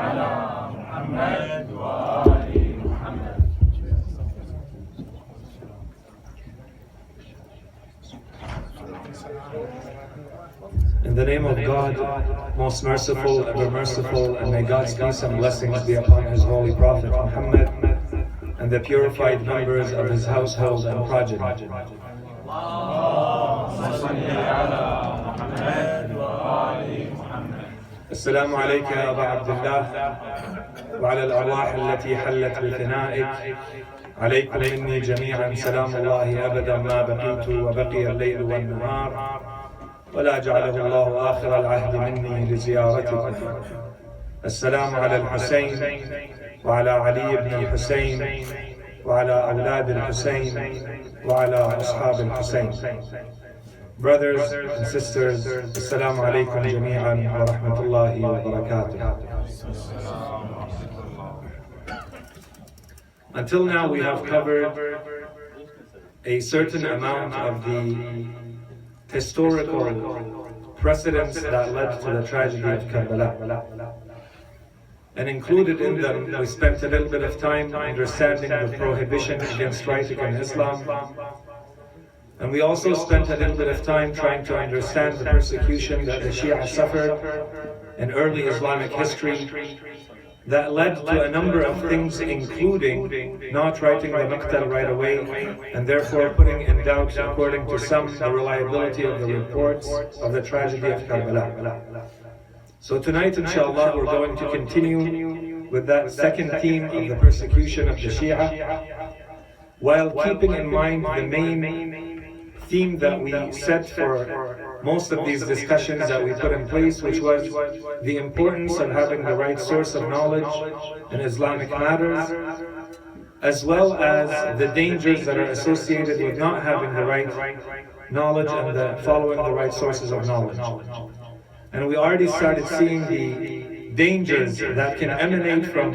على محمد وآل محمد. In the name of God, most merciful, ever merciful, and may God's peace and blessings be upon His holy Prophet Muhammad and the purified members of his household and progeny. السلام عليك يا أبا عبد الله وعلى الأرواح التي حلت بفنائك. عليكم مني جميعا سلام الله أبدا ما بقيت وبقي الليل والنهار، ولا جعله الله آخر العهد مني لزيارتكم. السلام على الحسين وعلى علي بن الحسين وعلى أولاد الحسين وعلى أصحاب الحسين. Brothers and sisters, Assalamu alaikum jami'an wa rahmatullahi wa barakatuh. Until now we have covered a certain amount of the historical precedents that led to the tragedy of Karbala. And included in them, we spent a little bit of time understanding the prohibition against writing in Islam. And we also spent a little bit of time trying to understand the persecution that the Shia suffered in early Islamic history that led to a number of things, including not writing the Maqtal right away, and therefore putting in doubt, according to some, the reliability of the reports of the tragedy of Karbala. So tonight, inshallah, we're going to continue with that second theme of the persecution of the Shia, while keeping in mind the main theme that we set for most of these discussions that we put in place, which was the importance of having the right source of knowledge in Islamic matters, as well as the dangers that are associated with not having the right knowledge and following the right sources of knowledge. And we already started seeing the dangers that can emanate from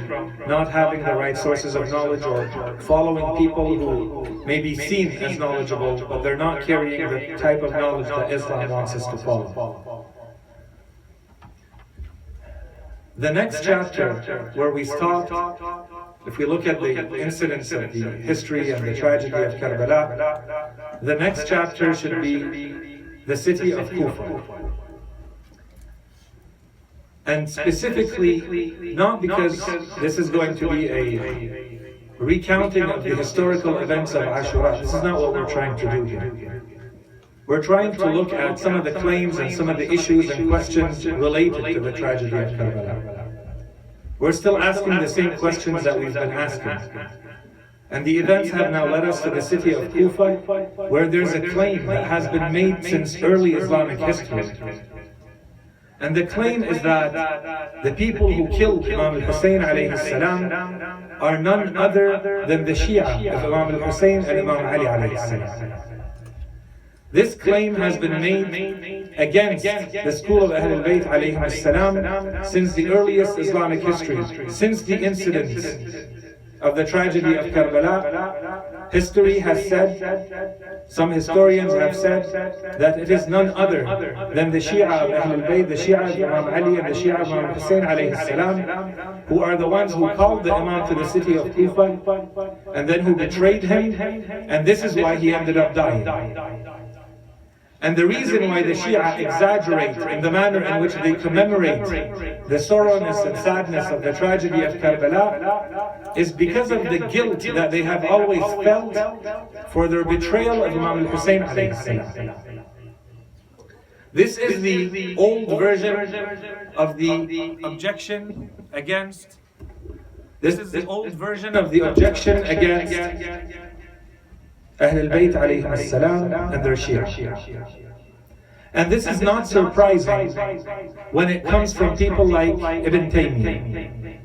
not having the right sources of knowledge, or following people who may be seen as knowledgeable, but they're not carrying the type of knowledge that Islam wants us to follow. The next chapter where we stopped, if we look at the incidents of the history and the tragedy of Karbala, the next chapter should be the city of Kufa. And specifically, not because this is going to be a recounting of the historical events of Ashura. This is not what we're trying to do here. We're trying to look at some of the claims and some of the issues and questions related to the tragedy of Karbala. We're still asking the same questions that we've been asking. And the events have now led us to the city of Kufa, where there's a claim that has been made since early Islamic history. And the claim is that the people who killed Imam al-Husain alayhi salam are none other than the Shia of Imam al-Husain and Imam Ali alayhi salam. This claim has been made against the school of Ahl al-Bayt alayhi salam since the earliest Islamic history, since the incidents of the tragedy of Karbala. History has said, some historians have said, that it is none other than the Shia of Ahl al-Bayt, the Shia of Imam Ali and the Shia of Imam Husain alayhi salam, who are the ones who called the Imam to the city of Kufa, and then who betrayed him, and this is why he ended up dying. And the reason why the Shia exaggerate in the manner in which they commemorate the sorrowness and sadness of the tragedy of Karbala is because of the guilt that they have always felt for their betrayal of Imam al-Husain alayhi salam. This is the old version of the objection against, this is the old version of the objection against Ahl al-Bayt alayhim as-salam and their Shia. And this is not surprising when it comes from people like Ibn Taymiyyah,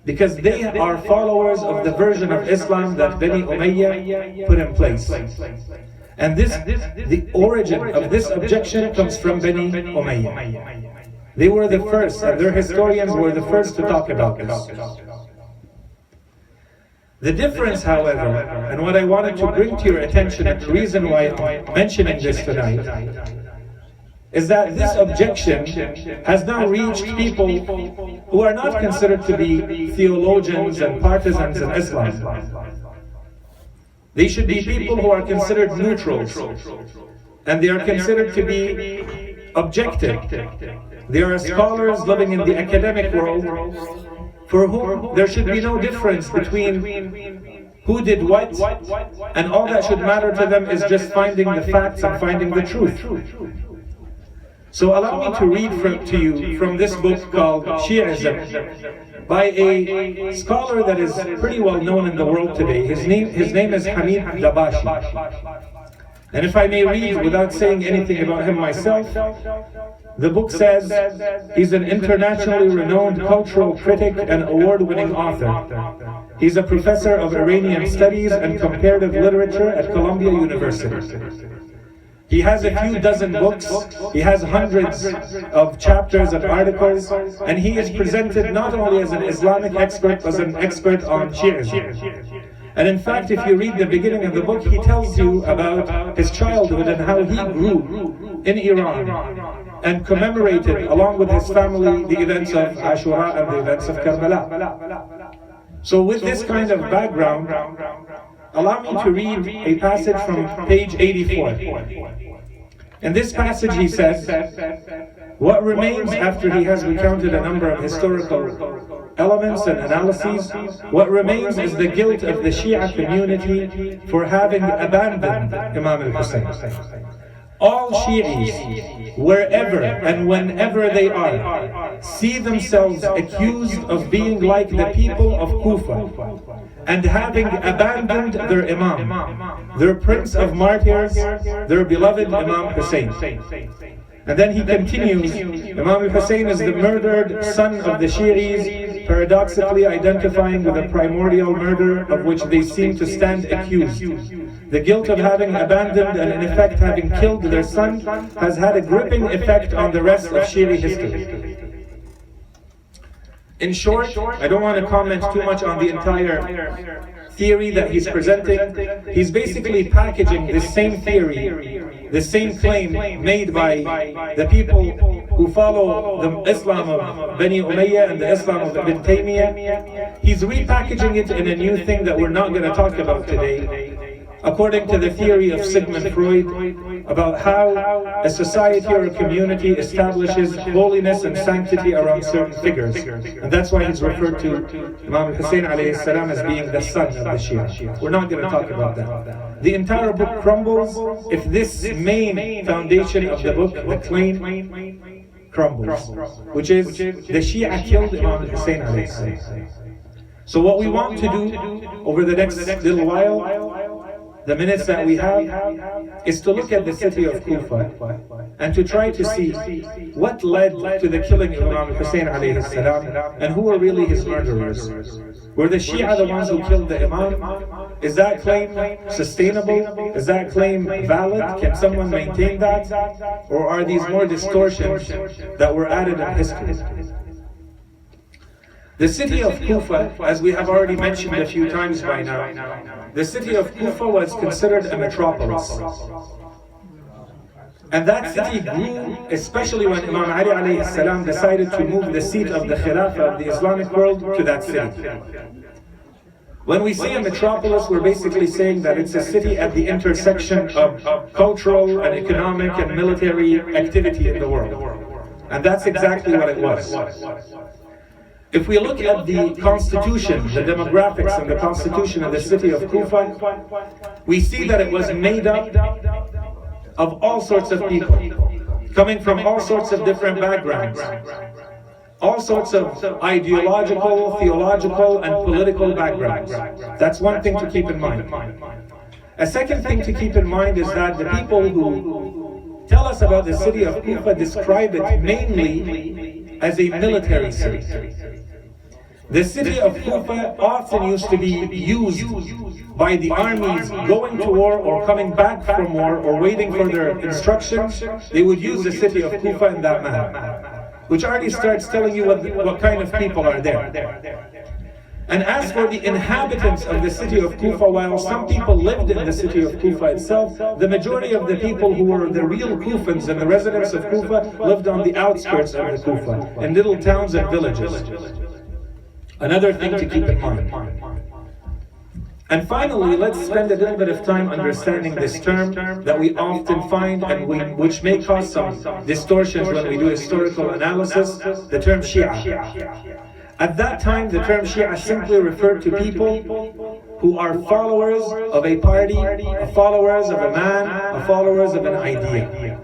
because they are followers of the version of Islam that Bani Umayyah put in place. And the origin of this objection comes from Bani Umayyah. They were the first, and their historians were the first to talk about this. The difference, however, and what I wanted to bring to your attention, and the reason why I'm mentioning this tonight, is that this objection has now reached people who are not considered to be theologians and partisans in Islam. They should be people who are considered neutrals, and they are considered to be objective. They are scholars living in the academic world for whom there should be no difference between who did what, and all that should matter to them is just finding the facts and finding the truth. So allow me to read to you from this book called Shi'ism by a scholar that is pretty well known in the world today. His name is Hamid Dabashi. And if I may read without saying anything about him myself, the book says he's an internationally renowned cultural critic and award-winning author. He's a professor of Iranian studies and comparative literature at Columbia University. He has a few dozen books, he has hundreds of chapters and articles, and he is presented not only as an Islamic expert, but as an expert on Shi'ism. And in fact, if you read the beginning of the book, he tells you about his childhood and how he grew in Iran and commemorated, along with his family, the events of Ashura and the events of Karbala. So with this kind of background, allow me to read a passage from page 84. In this passage he says, what remains after he has recounted a number of historical elements and analyses, what remains is the guilt of the Shia community for having abandoned Imam al-Husayn. All Shi'is, wherever and whenever they are, see themselves accused of being like the people of Kufa and having abandoned their Imam, their prince of martyrs, their beloved Imam Husayn. And then he continues, Imam al-Husayn is the murdered son of the Shi'is, paradoxically identifying with the primordial murder of which they seem to stand accused. The guilt of having abandoned and in effect having killed their son has had a gripping effect on the rest of Shi'i history. In short, I don't want to comment too much on the entire theory that he's presenting. He's basically packaging this same theory, the same claim made by the people who follow the Islam of Bani Umayyah and the Islam of Ibn Taymiyyah. He's repackaging it in a new thing that we're not going to talk about today, according to the theory of Sigmund Freud, about how a society or a community establishes holiness and sanctity around certain figures. And that's why he's referred to Imam Husayn alayhi salam as being the son of the Shia. We're not going to talk about that. The entire book crumbles if this main foundation of the book, the claim, crumbles, which is the Shia killed Imam Husayn alayhi salam. So what we want to do over the next little while, the minutes that we have, is to look at the city of Kufa and to try to see what led to the killing of Imam Husayn alayhi salam and who were really his murderers. Were the Shia the ones who killed the Imam? Is that claim sustainable? Is that claim valid? Can someone maintain that? Or are these more distortions that were added in history? The city of Kufa, as we have already mentioned a few times by now, the city of Kufa was considered a metropolis. And that city grew, especially when Imam Ali alayhi salam decided to move the seat of the Khilafah of the Islamic world to that city. When we say a metropolis, we're basically saying that it's a city at the intersection of cultural and economic and military activity in the world. And that's exactly what it was. If we look at the constitution, the demographics and the constitution of the city of Kufa, we see that it was made up of all sorts of people, coming from all sorts of different backgrounds, all sorts of ideological, theological, and political backgrounds. That's one thing to keep in mind. A second thing to keep in mind is that the people who tell us about the city of Kufa describe it mainly as a military city. The city of Kufa often used to be used by the armies going to war or coming back from war or waiting for their instructions. They would use the city of Kufa in that manner, which already starts telling you what kind of people are there. And as for the inhabitants of the city of Kufa, while some people lived in the city of Kufa itself, the majority of the people who were the real Kufans and the residents of Kufa lived on the outskirts of the Kufa, in little towns and villages. Another thing to keep in mind. And finally, let's spend a little bit of time understanding this term that we often find and which may cause some distortions when we do historical analysis, the term Shia. At that time, the term Shia simply referred to people who are followers of a party, followers of a man, followers of an idea.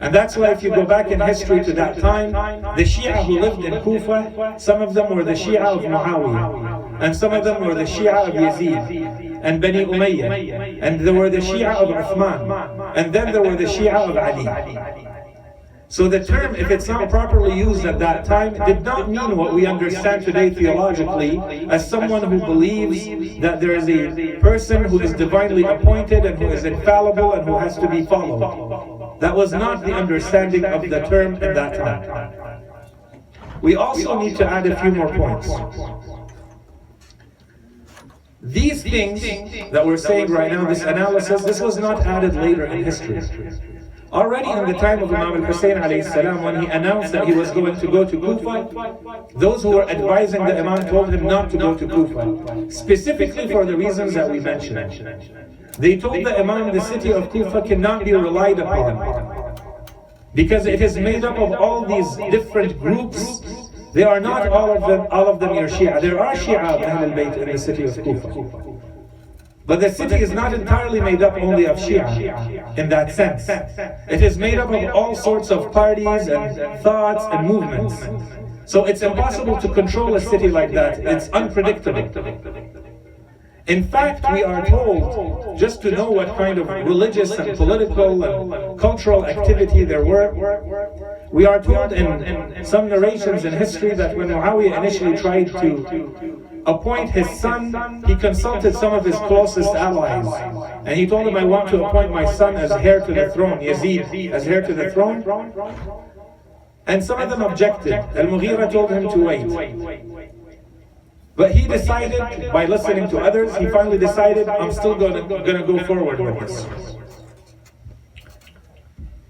And that's why if you go back in history to that time, the Shia who lived in Kufa, some of them were the Shia of Muawiyah, and some of them were the Shia of Yazid, and Bani Umayyah, and there were the Shia of Uthman, and then there were the Shia of Ali. So the term, if it's not properly used at that time, did not mean what we understand today theologically as someone who believes that there is a person who is divinely appointed and who is infallible and who has to be followed. That was not the understanding of the term at that time. We also need to add a few more points. These things that we're saying right now, this analysis, this was not added later in history. Already in the time of Imam Husain alayhi salam, when he announced that he was going to go to Kufa, those who were advising the Imam told him not to go to Kufa, specifically for the reasons that we mentioned. They told the Imam the city of Kufa cannot be relied upon because it is made up of all these different groups. They are not all of them your Shia. There are Shia of Ahlul Bayt in the city of Kufa. But the city is not entirely made up only of Shia in that sense. It is made up of all sorts of parties and thoughts and movements. So it's impossible to control a city like that. It's unpredictable. In fact, we are told, just to know what kind of religious and political and cultural activity there were, we are told in some narrations in history that when Muawiyah initially tried to appoint his son, he consulted some of his closest allies. And he told them, I want to appoint my son as heir to the throne, Yazid as heir to the throne. And some of them objected. Al-Mughira told him to wait. But he decided, by listening to others, he finally decided, I'm still going to go forward with this.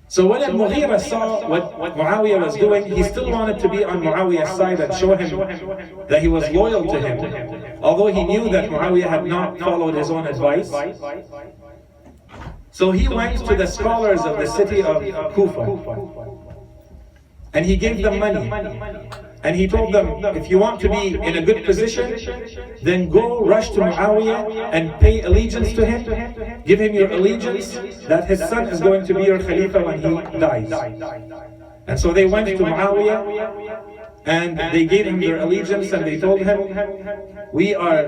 So when Al-Mughira saw what Muawiyah was doing, he still wanted to be on Muawiyah's side and show him that he was loyal to him, although he knew that Muawiyah had not followed his own advice. So he went to the scholars of the city of Kufa, and he gave them money. And he told them, if you want to be in a good position, then go rush to Muawiyah and pay allegiance to him. Give him your allegiance, that his son is going to be your Khalifa when he dies. And so they went to Muawiyah and they gave him their allegiance and they told him, we are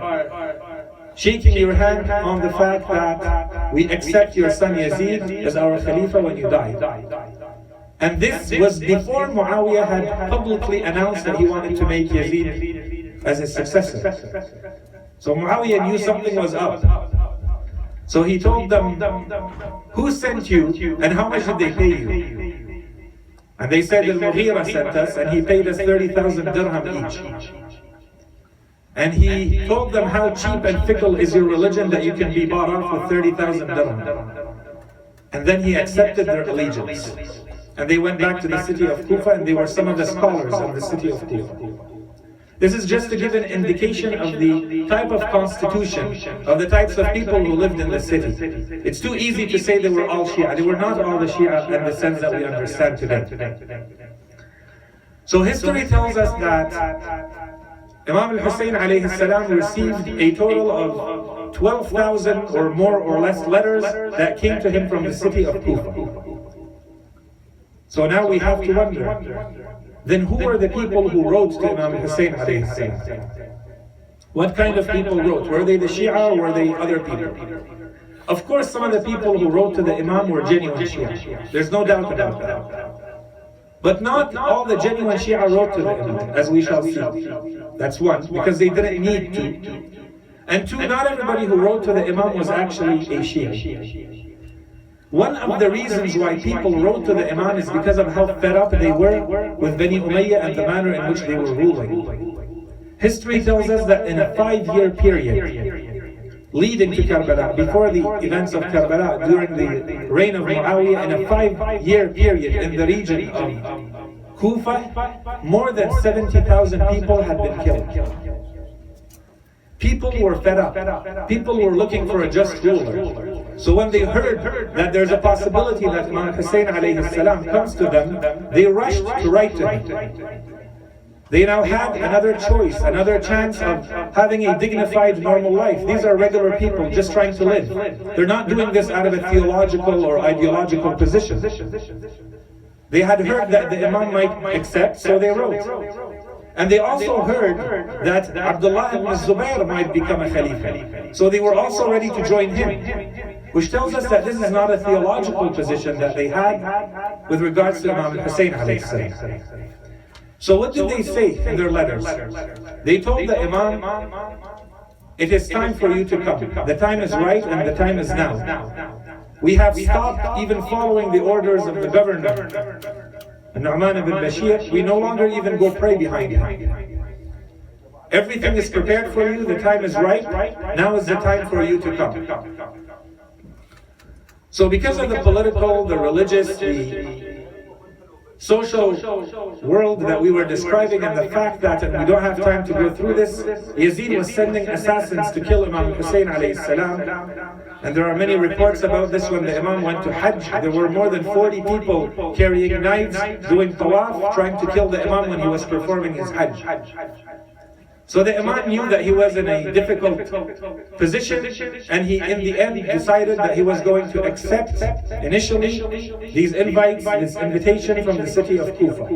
shaking your hand on the fact that we accept your son Yazid as our Khalifa when you die. And this was before Muawiyah had publicly announced that he wanted to make Yazid as his successor. So Muawiyah knew something was up. So he told them, who sent you and how much did they pay you? And they said, Al-Mughira sent us and he paid us 30,000 dirham each. And he told them, how cheap and fickle is your religion that you can be bought off with 30,000 dirham. And then he accepted their allegiance. And they went back to the city of Kufa, and they were some of the scholars of the city of Kufa. This is just to give an indication of the type of constitution, of the types of people who lived in the city. It's too easy to say they were all Shia. They were not all the Shia in the sense that we understand today. So history tells us that Imam al-Husain alayhi salam received a total of 12,000 or more or less letters that came to him from the city of Kufa. So now we have to wonder, then who were the people who wrote to Imam Husain alayhi salam? What kind of people wrote? Were they the Shia or were they other people? Of course, some of the people who wrote to the Imam were genuine Shia. There's no doubt about that. But not all the genuine Shia wrote to the Imam, as we shall see. That's one, because they didn't need to. And two, not everybody who wrote to the Imam was actually a Shia. One of the reasons why people wrote to the Imam is because of how fed up they were with Bani Umayyah and the manner in which they were ruling. History tells us that in a 5-year period leading to Karbala, before the events of Karbala, during the reign of Muawiyah, in a 5-year period in the region of Kufa, more than 70,000 people had been killed. People were fed up. People were looking for a just ruler. So when they heard that there's a possibility that Imam Husain alayhi salam comes to them, they rushed to write to him. They now had another choice, another chance of having a dignified, normal life. These are regular people just trying to live. They're not doing this out of a theological or ideological position. They had heard that the Imam might accept, so they wrote. And they also heard that Abdullah ibn Zubayr might become a Khalifa. So they were also ready to join him. Which tells us that this is not a theological position that they had with regards to Imam Husain alayhi salam. So what did they say in their letters? They told the Imam, it is time for you to come. The time is right and the time is now. We have stopped even following the orders of the governor, Nu'man ibn Bashir. We no longer even go pray behind him. Everything is prepared for you, the time is right, now is the time for you to come. So because of the political, the religious, the social world that we were describing, and the fact that, and we don't have time to go through this, Yazid was sending assassins to kill Imam Husain alayhi salam. And there are many reports about this. When the Imam went to Hajj, there were more than 40 people carrying knives, doing tawaf, trying to kill the Imam when he was performing his Hajj. So the Imam knew that he was in a difficult position, and he in the end decided that he was going to accept initially these invites, this invitation from the city of Kufa.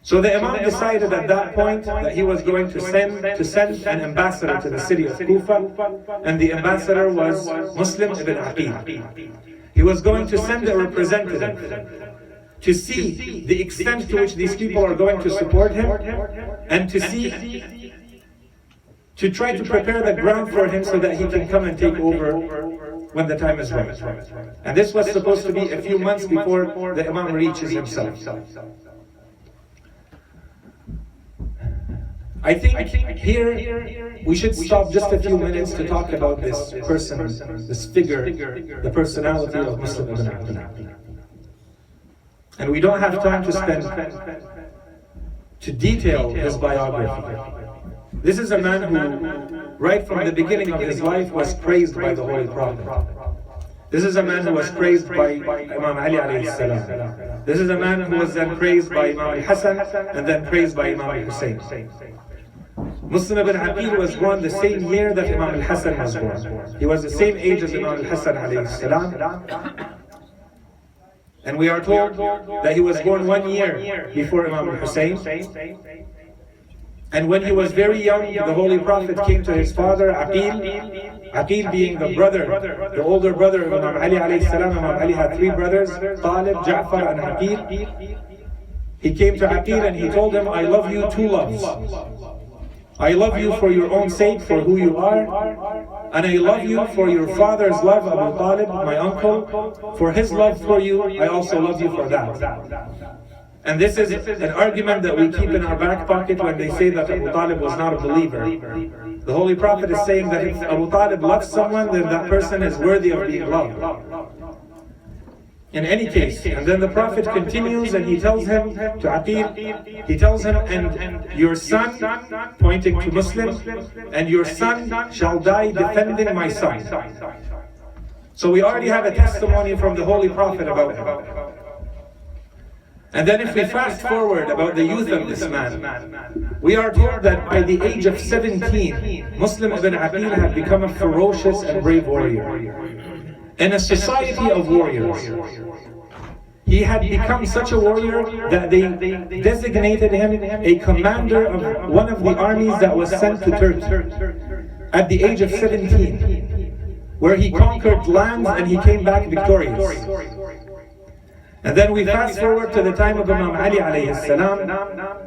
So the Imam decided at that point that he was going to send an ambassador to the city of Kufa, and the ambassador was Muslim ibn Aqil. He was going to send a representative to see the extent to which these people are going to support him, and to try to prepare the ground for him so that he can come and take over when the time is right. And this was supposed to be a few months before the Imam reaches himself. I think here we should stop just a few minutes to talk about this person, this figure, the personality of Muslim ibn Aqil. And we don't have time to spend to detail his biography. This is a man who, right from the beginning of his life, was praised by the Holy Prophet. This is a man who was praised by Imam Ali alayhi salam. This is a man who was then praised by Imam al-Hasan and then praised by Imam al-Husain. Muslim ibn Aqil was born the same year that Imam al-Hasan was born. He was the same age as Imam al-Hasan alayhi salam. And we are told that he was born 1 year before Imam al-Husain. And when he was very young, the Holy Prophet came to his father, Aqil. Aqil being the brother, the older brother of Imam Ali alayhi salam. Imam Ali had 3 brothers, Talib, Ja'far and Aqil. He came to Aqil and he told him, I love you 2 loves. I love you for your own sake, for who you are, and I love you for your father's love, Abu Talib, my uncle. For his love for you, I also love you for that. And this is an argument that we keep in our back pocket when they say that Abu Talib was not a believer. The Holy Prophet is saying that if Abu Talib loves someone, then that person is worthy of being loved. In any case, and then the Prophet continues and he tells him to Aqil, he tells him, and your son, pointing to Muslim, and your son shall die defending my son. So we already have a testimony from the Holy Prophet about him. And then if we fast forward about the youth of this man, we are told that by the age of 17, Muslim ibn Aqil had become a ferocious and brave warrior. In a society of warriors, he had become such a warrior that they designated him a commander of one of the armies that was sent to Turkey at the age of 17, where he conquered lands and he came back victorious. And then we fast forward to the time of Imam Ali alayhi salam,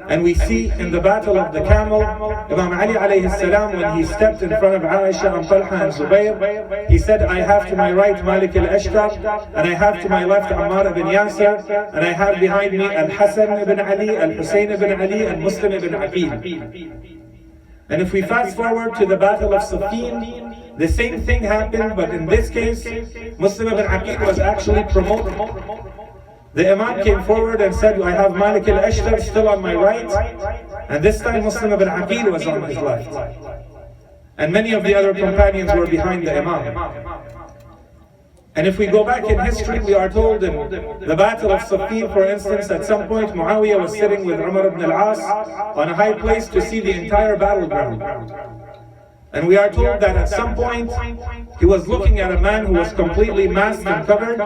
and we see in the battle of the camel, Imam Ali alayhi salam, when he stepped in front of Aisha and Talha and Zubayr, he said, I have to my right Malik al-Ashtar, and I have to my left Ammar ibn Yasir, and I have behind me Al-Hasan ibn Ali, Al-Husain ibn Ali, and Muslim ibn Aqil. And if we fast forward to the battle of Siffin, the same thing happened, but in this case, Muslim ibn Aqil was actually promoted. The Imam came forward and said, I have Malik al-Ashtar still on my right, and this time Muslim ibn Aqil was on his left. And many of the other companions were behind the Imam. And if we go back in history, we are told in the battle of Siffin, for instance, at some point Muawiyah was sitting with Umar ibn al-As on a high place to see the entire battleground. And we are told that at some point he was looking at a man who was completely masked and covered.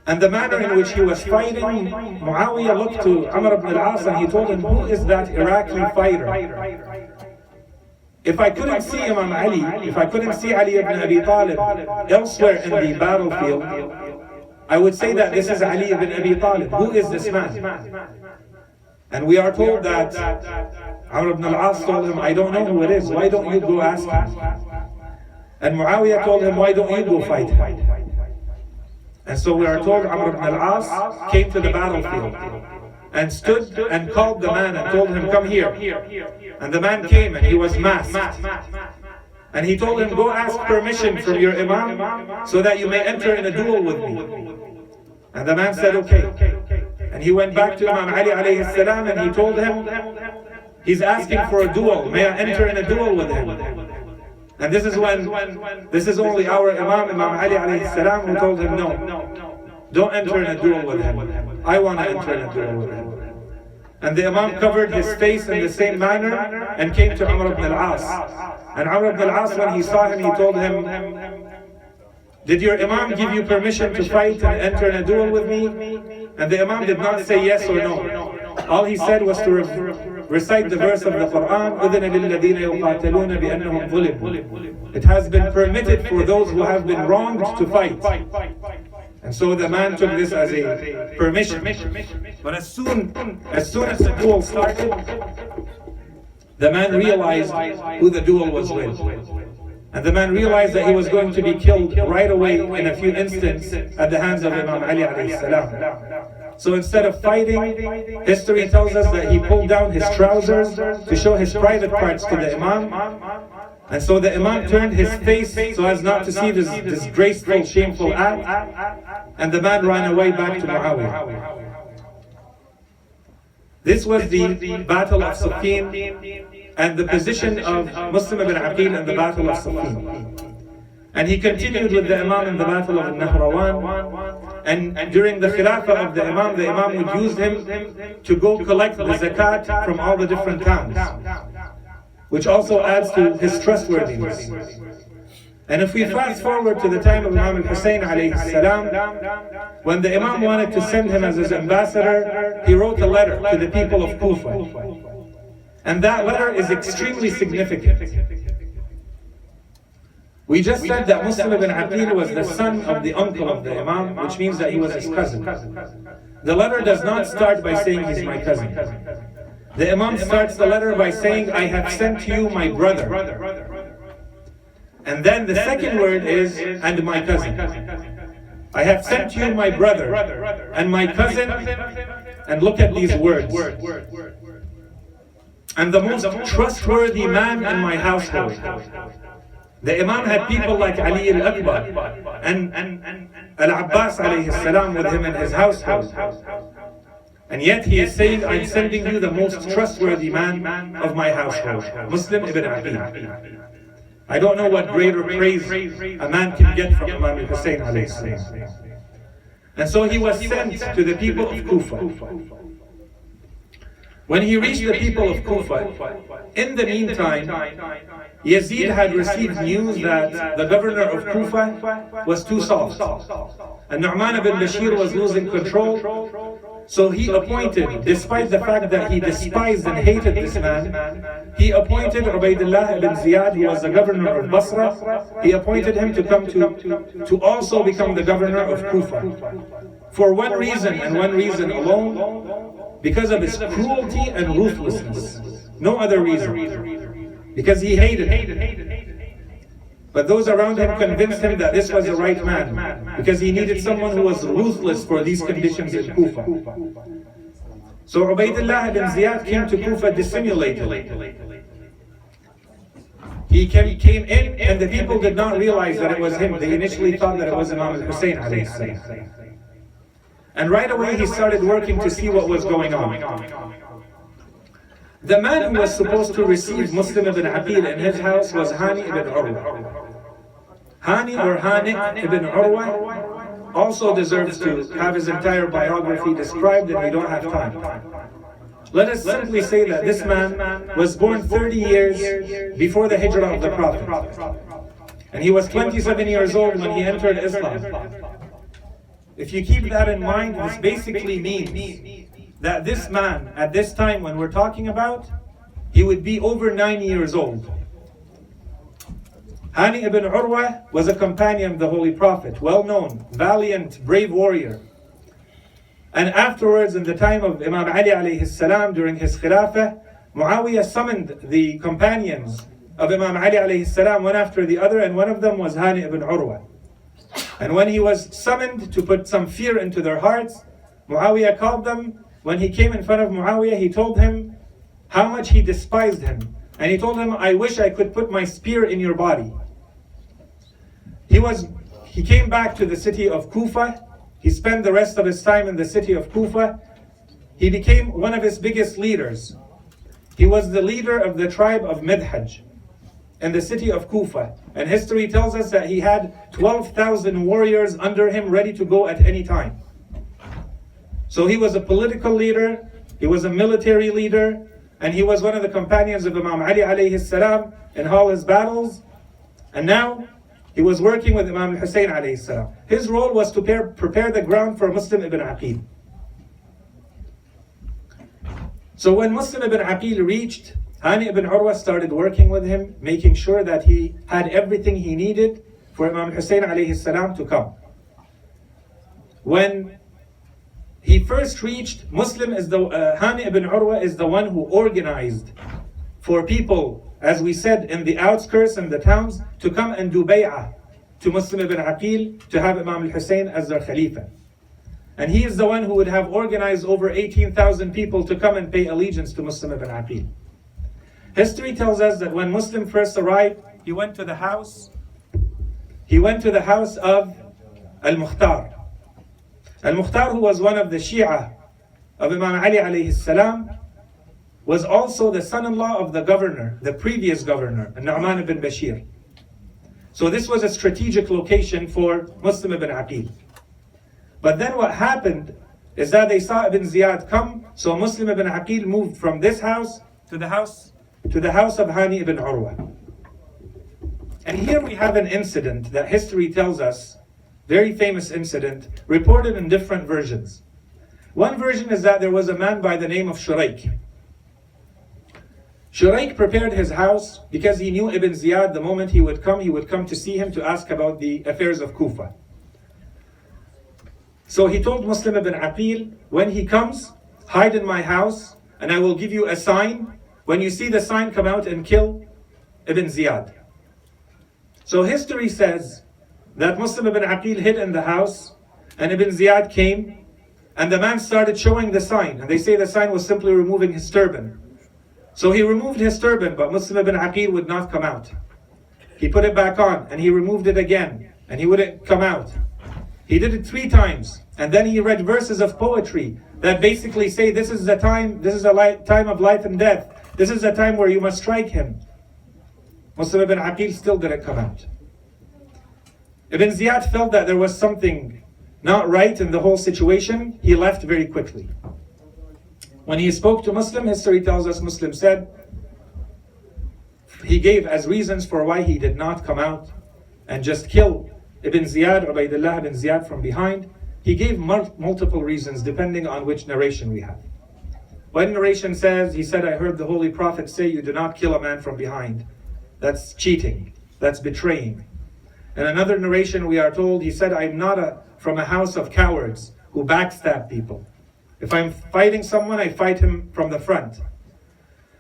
And the manner in which he was fighting, Muawiyah looked to Umar ibn al-As and he told him, who is that Iraqi fighter? If I couldn't see Imam Ali, if I couldn't see Ali ibn Abi Talib elsewhere in the battlefield, I would say that this is Ali ibn Abi Talib. Who is this man? And we are told that Amr ibn al-As told him, I don't know who it is. Why don't you go ask him? And Muawiyah told him, why don't you go fight him? And so we are told Amr ibn al-As came to the battlefield and stood and called the man and told him, come here. And the man came and he was masked. And he told him, go ask permission from your Imam so that you may enter in a duel with me. And the man said, okay. And he went back to Imam Ali alayhi salam and he told him, he's asking for a duel. May I enter in a duel with him? And this is only our Imam, Imam Ali alayhi salam, who told him, no, don't enter in a duel with him. I want to enter in a duel with him. And the Imam covered his face in the same manner and came to Amr ibn al-As. And Amr ibn al-As, when he saw him, he told him, did your Imam give you permission to fight and enter in a duel with me? And the Imam did not say yes or no. All he said was to recite the verse of the Quran, أُذِنَ لِلَّذِينَ يُقَاتَلُونَ بِأَنَّهُمْ ظُلِمُوا. It has been permitted for those who have been wronged to fight. And so the man took this as a permission. But as soon as the duel started, the man realized who the duel was with. And the man realized that he was going to be killed right away in a few instants at the hands of Imam Ali alayhi salam. So instead of fighting, history tells us that he pulled down his trousers to show his private parts to the Imam. And so the Imam turned his face so as not to see this disgraceful, shameful act. And the man ran away back to Muawiyah. This was the battle of Siffin and the position of Muslim ibn Aqil in the battle of Siffin. And he continued with the Imam in the battle of Nahrawan. And during the Khilafah of the Imam would use him to go collect the zakat from all the different towns, which also adds to his trustworthiness. And if we fast forward to the time of Imam al-Husain alayhi salam, when the Imam wanted to send him as his ambassador, he wrote a letter to the people of Kufa. And that letter is extremely significant. We just said that Muslim ibn Aqil was the son of the uncle of the Imam, which means that he was his cousin. The letter does not start by saying he's my cousin. The Imam starts the letter by saying, I have sent to you my brother. And then the second word is, and my cousin. I have sent to you my brother and my cousin, and look at these words. And the most trustworthy man in my household. The Imam had people like Ali al-Akbar and Al-Abbas alayhi salam with him in his household. And yet he is saying, I'm sending you the most trustworthy man of my household, Muslim ibn Aqil. I don't know what greater praise a man can get from Imam al-Husain alayhi salam. And so he was sent to the people of Kufa. When he reached the people of Kufa, in the meantime, Yazid had received news that the governor of Kufa was too soft. And Nu'man ibn Bashir was losing control. So he appointed, despite the fact that he despised and hated this man, he appointed Ubaidullah ibn Ziyad, who was the governor of Basra. He appointed him to come to also become the governor of Kufa. for one reason and one reason alone, because of his cruelty and ruthlessness. No other reason. Because he hated him. But those around him convinced him that this was the right man, because he needed someone who was ruthless for these conditions in Kufa. So Ubaydullah ibn Ziyad came to Kufa dissimulated. He came in and the people did not realize that it was him. They initially thought that it was Imam Husain alayhi salam. And right away he started working to see what was going on. The man who was supposed to receive Muslim ibn Aqil in his house was Hani ibn Urwa. Hani or Hani ibn Urwa also deserves to have his entire biography described, and we don't have time. Let us simply say that this man was born 30 years before the hijrah of the Prophet. And he was 27 years old when he entered Islam. If you keep that in mind, this basically means that this man, at this time when we're talking about, he would be over 9 years old. Hani ibn Urwa was a companion of the Holy Prophet, well known, valiant, brave warrior. And afterwards, in the time of Imam Ali alayhi salam, during his Khilafah, Muawiyah summoned the companions of Imam Ali alayhi salam one after the other, and one of them was Hani ibn Urwa. And when he was summoned to put some fear into their hearts, Muawiyah called them. When he came in front of Muawiyah, he told him how much he despised him. And he told him, I wish I could put my spear in your body. He came back to the city of Kufa. He spent the rest of his time in the city of Kufa. He became one of his biggest leaders. He was the leader of the tribe of Midhaj in the city of Kufa. And history tells us that he had 12,000 warriors under him ready to go at any time. So he was a political leader, he was a military leader, and he was one of the companions of Imam Ali alayhi salam in all his battles. And now he was working with Imam Husain alayhi salam. His role was to prepare the ground for Muslim ibn Aqil. So when Muslim ibn Aqil reached, Hani ibn Urwa started working with him, making sure that he had everything he needed for Imam Husain alayhi salam to come. When he first reached, Hani ibn Urwa is the one who organized for people, as we said, in the outskirts and the towns, to come and do bay'ah to Muslim ibn Aqil, to have Imam al-Hussein as their Khalifa. And he is the one who would have organized over 18,000 people to come and pay allegiance to Muslim ibn Aqil. History tells us that when Muslim first arrived, he went to the house of Al-Mukhtar. Al-Mukhtar, who was one of the Shia of Imam Ali alayhi salam, was also the son-in-law of the governor, the previous governor, Nu'man ibn Bashir. So this was a strategic location for Muslim ibn Aqil. But then what happened is that they saw Ibn Ziyad come, so Muslim ibn Aqil moved from this house to the house of Hani ibn Urwa. And here we have an incident that history tells us, very famous incident, reported in different versions. One version is that there was a man by the name of Shuraik. Shuraik prepared his house because he knew Ibn Ziyad, the moment he would come to see him to ask about the affairs of Kufa. So he told Muslim ibn Aqil, when he comes, hide in my house and I will give you a sign. When you see the sign, come out and kill Ibn Ziyad. So history says that Muslim ibn Aqil hid in the house and Ibn Ziyad came and the man started showing the sign. And they say the sign was simply removing his turban. So he removed his turban, but Muslim ibn Aqil would not come out. He put it back on and he removed it again and he wouldn't come out. He did it 3 times. And then he read verses of poetry that basically say this is the time, this is a time of life and death. This is the time where you must strike him. Muslim ibn Aqil still didn't come out. Ibn Ziyad felt that there was something not right in the whole situation. He left very quickly. When he spoke to Muslim, history tells us Muslim said, he gave as reasons for why he did not come out and just kill Ibn Ziyad, Ubaydullah ibn Ziyad from behind. He gave multiple reasons depending on which narration we have. One narration says, he said, I heard the Holy Prophet say, you do not kill a man from behind. That's cheating. That's betraying. In another narration we are told, he said, I'm not from a house of cowards who backstab people. If I'm fighting someone, I fight him from the front.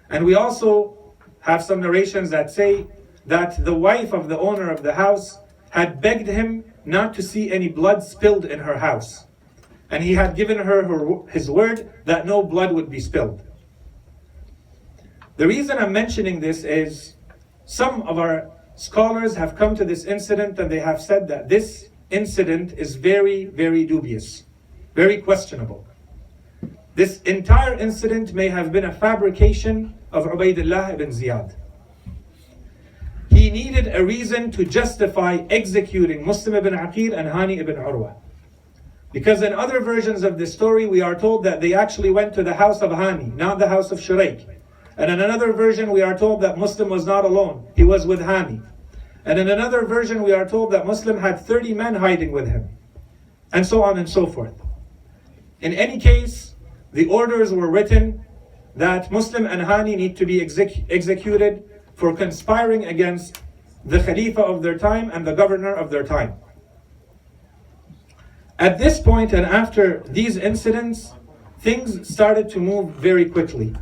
And we also have some narrations that say that the wife of the owner of the house had begged him not to see any blood spilled in her house. And he had given her his word that no blood would be spilled. The reason I'm mentioning this is some of our scholars have come to this incident and they have said that this incident is very, very dubious, very questionable. This entire incident may have been a fabrication of Ubaydullah ibn Ziyad. He needed a reason to justify executing Muslim ibn Aqil and Hani ibn Urwa. Because in other versions of this story, we are told that they actually went to the house of Hani, not the house of Shuraik. And in another version, we are told that Muslim was not alone, he was with Hani. And in another version, we are told that Muslim had 30 men hiding with him. And so on and so forth. In any case, the orders were written that Muslim and Hani need to be executed for conspiring against the Khalifa of their time and the governor of their time. At this point and after these incidents, things started to move very quickly.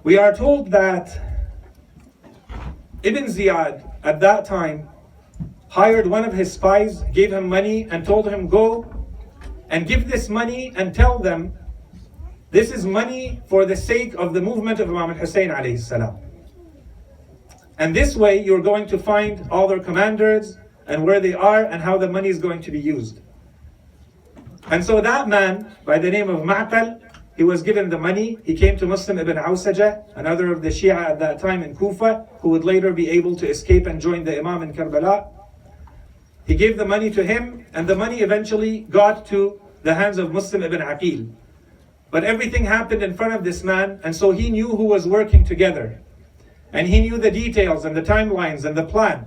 We are told that Ibn Ziyad at that time hired one of his spies, gave him money and told him, go and give this money and tell them this is money for the sake of the movement of Imam Husain alayhi salam. And this way you're going to find all their commanders and where they are and how the money is going to be used. And so that man by the name of Ma'qal, he was given the money. He came to Muslim ibn Awsajah, another of the Shia at that time in Kufa, who would later be able to escape and join the Imam in Karbala. He gave the money to him, and the money eventually got to the hands of Muslim ibn Aqil. But everything happened in front of this man, and so he knew who was working together. And he knew the details and the timelines and the plan.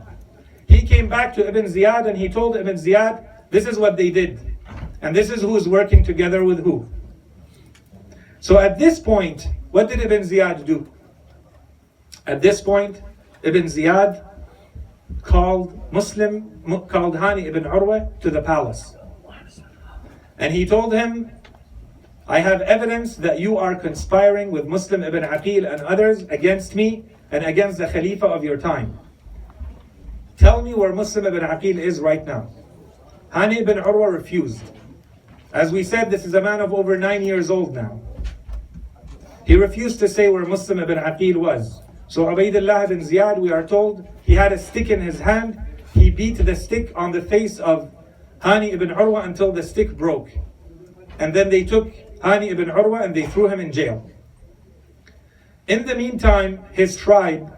He came back to Ibn Ziyad and he told Ibn Ziyad, this is what they did. And this is who is working together with who. So at this point, what did Ibn Ziyad do? At this point, Ibn Ziyad called Hani ibn Urwa to the palace. And he told him, I have evidence that you are conspiring with Muslim ibn Aqil and others against me and against the Khalifa of your time. Tell me where Muslim ibn Aqil is right now. Hani ibn Urwa refused. As we said, this is a man of over 9 years old now. He refused to say where Muslim ibn Aqil was. So Ubaydullah ibn Ziyad, we are told, he had a stick in his hand. He beat the stick on the face of Hani ibn Urwa until the stick broke. And then they took Hani ibn Urwa and they threw him in jail. In the meantime, his tribe,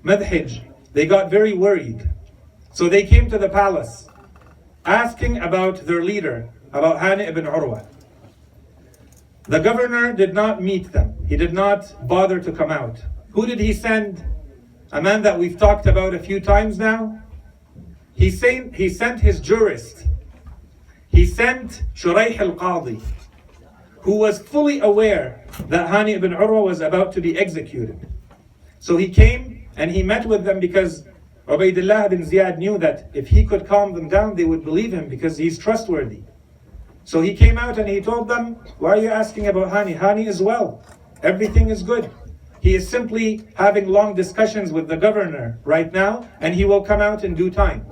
Madhij, they got very worried. So they came to the palace asking about their leader, about Hani ibn Urwa. The governor did not meet them. He did not bother to come out. Who did he send? A man that we've talked about a few times now. He sent his jurist. He sent Shuraih al-Qadi, who was fully aware that Hani ibn Urwa was about to be executed. So he came and he met with them because Ubaydullah ibn Ziyad knew that if he could calm them down, they would believe him because he's trustworthy. So he came out and he told them, why are you asking about Hani? Hani is well. Everything is good. He is simply having long discussions with the governor right now, and he will come out in due time.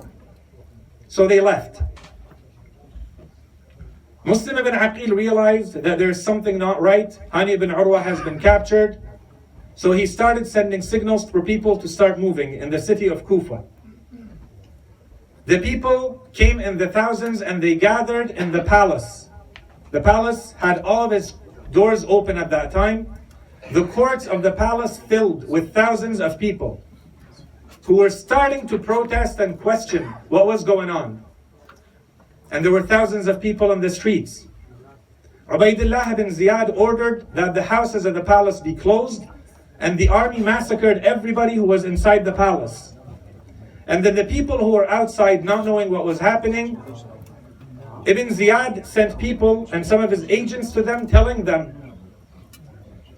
So they left. Muslim ibn Aqil realized that there's something not right. Hani ibn Urwa has been captured. So he started sending signals for people to start moving in the city of Kufa. The people came in the thousands and they gathered in the palace. The palace had all of its doors open at that time. The courts of the palace filled with thousands of people who were starting to protest and question what was going on. And there were thousands of people in the streets. Ubaydullah ibn Ziyad ordered that the houses of the palace be closed, and the army massacred everybody who was inside the palace. And then the people who were outside, not knowing what was happening, Ibn Ziyad sent people and some of his agents to them, telling them,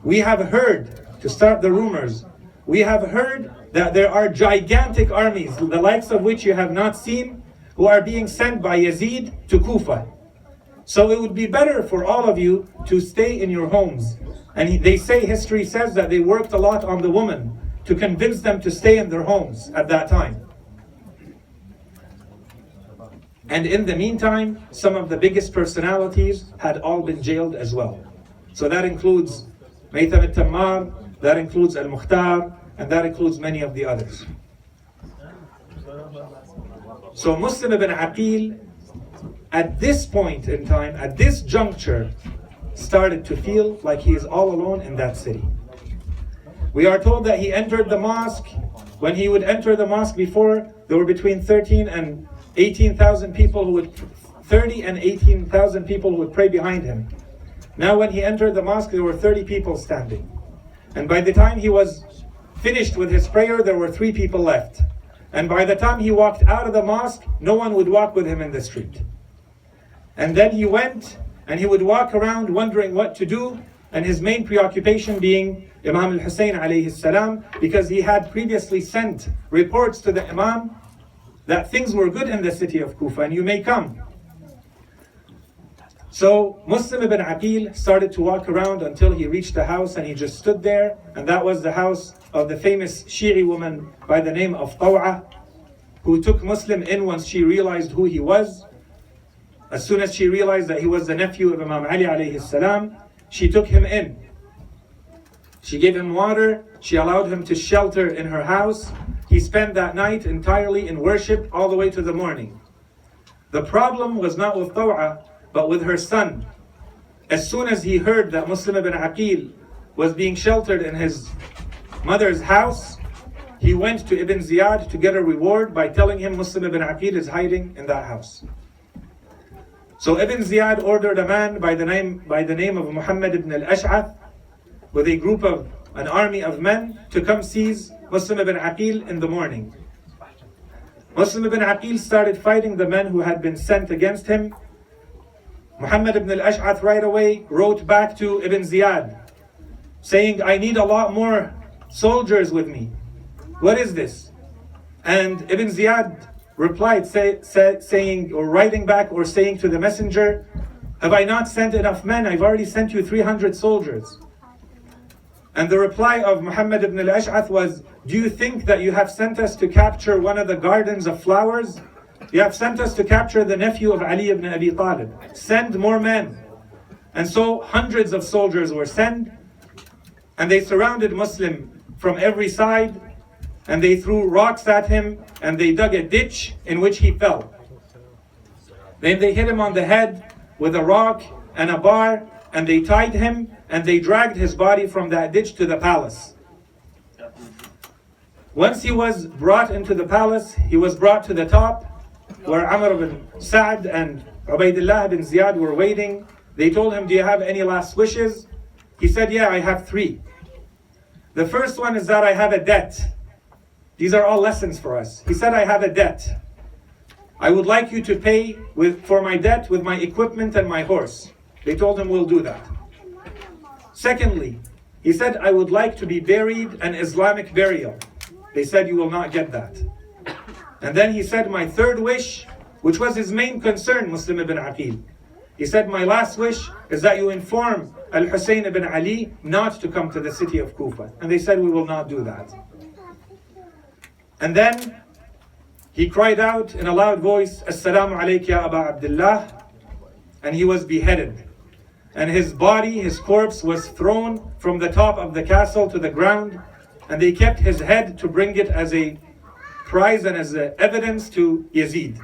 we have heard, to start the rumors, we have heard that there are gigantic armies, the likes of which you have not seen, who are being sent by Yazid to Kufa. So it would be better for all of you to stay in your homes. And they say, history says that they worked a lot on the women to convince them to stay in their homes at that time. And in the meantime, some of the biggest personalities had all been jailed as well. So that includes Maytham al-Tammar, that includes al-Mukhtar, and that includes many of the others. So Muslim ibn Aqil, at this point in time, at this juncture, started to feel like he is all alone in that city. We are told that he entered the mosque. When he would enter the mosque before, there were between 13 and 18,000 people who would, 30 and 18,000 people who would pray behind him. Now when he entered the mosque, there were 30 people standing. And by the time he was finished with his prayer, there were 3 people left. And by the time he walked out of the mosque, no one would walk with him in the street. And then he went and he would walk around wondering what to do, and his main preoccupation being Imam al-Husain alayhi salam, because he had previously sent reports to the Imam that things were good in the city of Kufa and you may come. So Muslim ibn Aqil started to walk around until he reached the house, and he just stood there, and that was the house of the famous Shi'i woman by the name of Taw'a, who took Muslim in once she realized who he was. As soon as she realized that he was the nephew of Imam Ali alayhi salam, she took him in. She gave him water, she allowed him to shelter in her house. He spent that night entirely in worship all the way to the morning. The problem was not with Taw'a, but with her son. As soon as he heard that Muslim ibn Aqil was being sheltered in his mother's house, he went to Ibn Ziyad to get a reward by telling him Muslim ibn Aqil is hiding in that house. So Ibn Ziyad ordered a man by the name of Muhammad ibn al-Ash'ath with a group of an army of men to come seize Muslim ibn Aqil in the morning. Muslim ibn Aqil started fighting the men who had been sent against him. Muhammad ibn al-Ash'ath right away wrote back to Ibn Ziyad saying, I need a lot more soldiers with me. What is this? And Ibn Ziyad replied saying, or writing back or saying to the messenger, have I not sent enough men? I've already sent you 300 soldiers. And the reply of Muhammad ibn al-Ash'ath was, do you think that you have sent us to capture one of the gardens of flowers? You have sent us to capture the nephew of Ali ibn Abi Talib. Send more men. And so hundreds of soldiers were sent, and they surrounded Muslim from every side, and they threw rocks at him, and they dug a ditch in which he fell. Then they hit him on the head with a rock and a bar, and they tied him, and they dragged his body from that ditch to the palace. Once he was brought into the palace, he was brought to the top, where Amr bin Sa'd and Ubaidullah bin Ziyad were waiting. They told him, do you have any last wishes? He said, yeah, I have 3. The first one is that I have a debt. These are all lessons for us. He said, I have a debt. I would like you to pay for my debt with my equipment and my horse. They told him, we'll do that. Secondly, he said, I would like to be buried an Islamic burial. They said, you will not get that. And then he said, my third wish, which was his main concern, Muslim ibn Aqil. He said, my last wish is that you inform al-Husain ibn Ali not to come to the city of Kufa. And they said, we will not do that. And then he cried out in a loud voice, Assalamu alayka ya Aba Abdullah, and he was beheaded. And his body, his corpse, was thrown from the top of the castle to the ground, and they kept his head to bring it as a prize and as evidence to Yazid.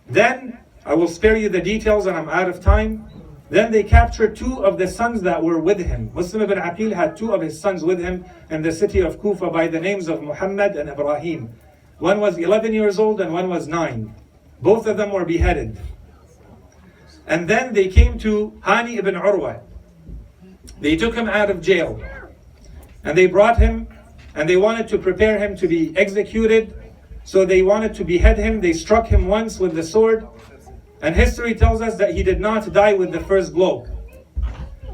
Then, I will spare you the details and I'm out of time. Then they captured 2 of the sons that were with him. Muslim ibn Aqil had 2 of his sons with him in the city of Kufa by the names of Muhammad and Ibrahim. One was 11 years old and one was 9. Both of them were beheaded. And then they came to Hani ibn Urwa. They took him out of jail. And they brought him and they wanted to prepare him to be executed. So they wanted to behead him. They struck him once with the sword. And history tells us that he did not die with the first blow.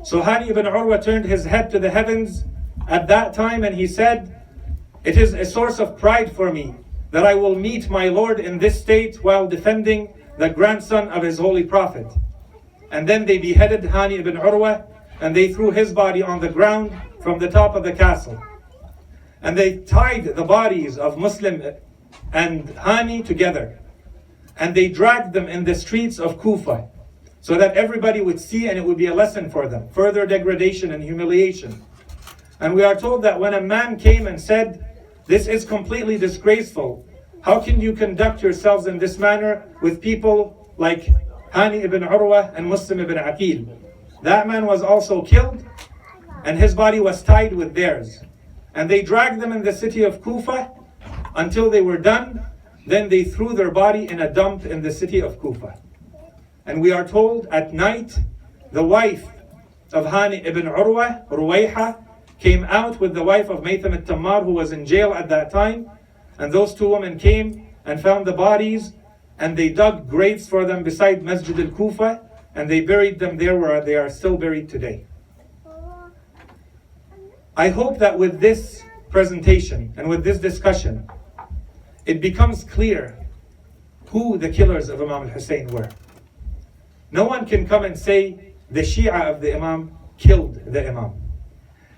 So Hani ibn Urwa turned his head to the heavens at that time and he said, it is a source of pride for me that I will meet my Lord in this state while defending the grandson of his holy prophet. And then they beheaded Hani ibn Urwa, and they threw his body on the ground from the top of the castle. And they tied the bodies of Muslim and Hani together, and they dragged them in the streets of Kufa, so that everybody would see and it would be a lesson for them. Further degradation and humiliation. And we are told that when a man came and said, "This is completely disgraceful. How can you conduct yourselves in this manner with people like Hani ibn Urwa and Muslim ibn Aqil?" That man was also killed, and his body was tied with theirs. And they dragged them in the city of Kufa until they were done. Then they threw their body in a dump in the city of Kufa. And we are told at night, the wife of Hani ibn Urwa, Ruwayha, came out with the wife of Maytham al-Tammar, who was in jail at that time. And those two women came and found the bodies, and they dug graves for them beside Masjid al-Kufa, and they buried them there where they are still buried today. I hope that with this presentation and with this discussion, it becomes clear who the killers of Imam al-Husain were. No one can come and say the Shia of the Imam killed the Imam.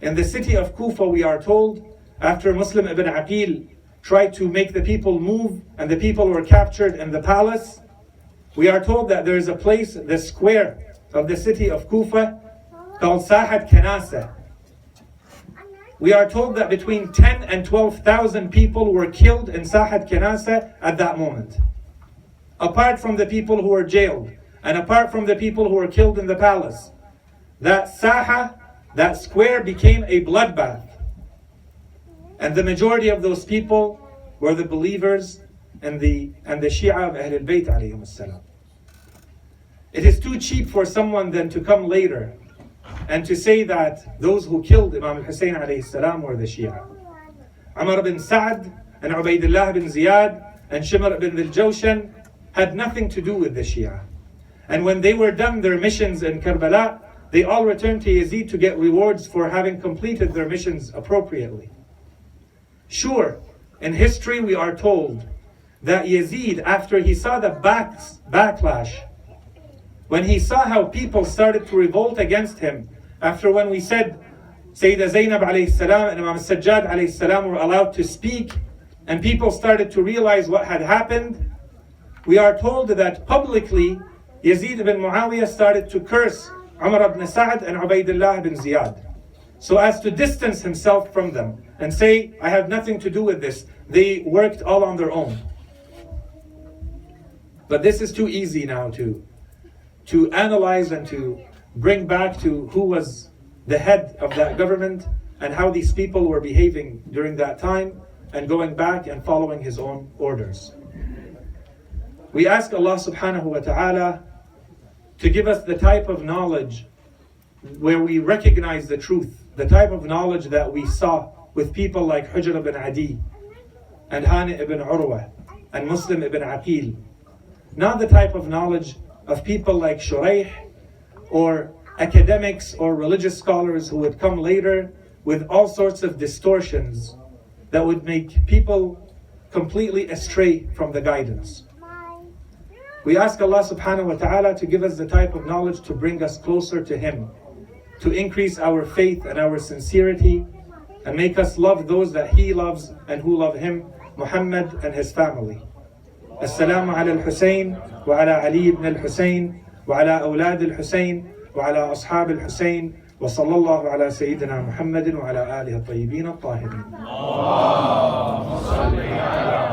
In the city of Kufa, we are told, after Muslim ibn Aqil tried to make the people move and the people were captured in the palace, we are told that there is a place, the square of the city of Kufa, called Sahat Kanasa. We are told that between 10 and 12,000 people were killed in Sahat Kanasa at that moment. Apart from the people who were jailed, and apart from the people who were killed in the palace, that Saha, that square, became a bloodbath. And the majority of those people were the believers and the Shia of Ahlul Bayt alayhim as-salam. It is too cheap for someone then to come later and to say that those who killed Imam al-Husayn alayhi salam were the Shia. Umar bin Sa'd and Ubaidullah bin Ziyad and Shimr bin al-Jawshan had nothing to do with the Shia. And when they were done their missions in Karbala, they all returned to Yazid to get rewards for having completed their missions appropriately. Sure, in history we are told that Yazid, after he saw the backlash, when he saw how people started to revolt against him, after when we said Sayyidah Zainab alayhi salam and Imam Sajjad alayhi salam were allowed to speak, and people started to realize what had happened, we are told that publicly Yazid ibn Muawiyah started to curse Umar ibn Sa'd and Ubaidullah bin Ziyad, so as to distance himself from them and say, I have nothing to do with this. They worked all on their own. But this is too easy now to analyze and to bring back to who was the head of that government and how these people were behaving during that time and going back and following his own orders. We ask Allah subhanahu wa ta'ala to give us the type of knowledge where we recognize the truth, the type of knowledge that we saw with people like Hujr ibn Adi and Hani ibn Urwa and Muslim ibn Aqil. Not the type of knowledge of people like Shuraih or academics or religious scholars who would come later with all sorts of distortions that would make people completely astray from the guidance. We ask Allah subhanahu wa ta'ala to give us the type of knowledge to bring us closer to Him, to increase our faith and our sincerity, and make us love those that He loves and who love Him, Muhammad and his family. Assalamu ala al-Husayn wa ala Ali ibn al-Husayn wa ala awlad al-Husayn wa ala ashab al-Husayn wa sallallahu ala Sayyidina Muhammadin wa ala alihi at-tayyibin at-tahirin. Allahumma salli ala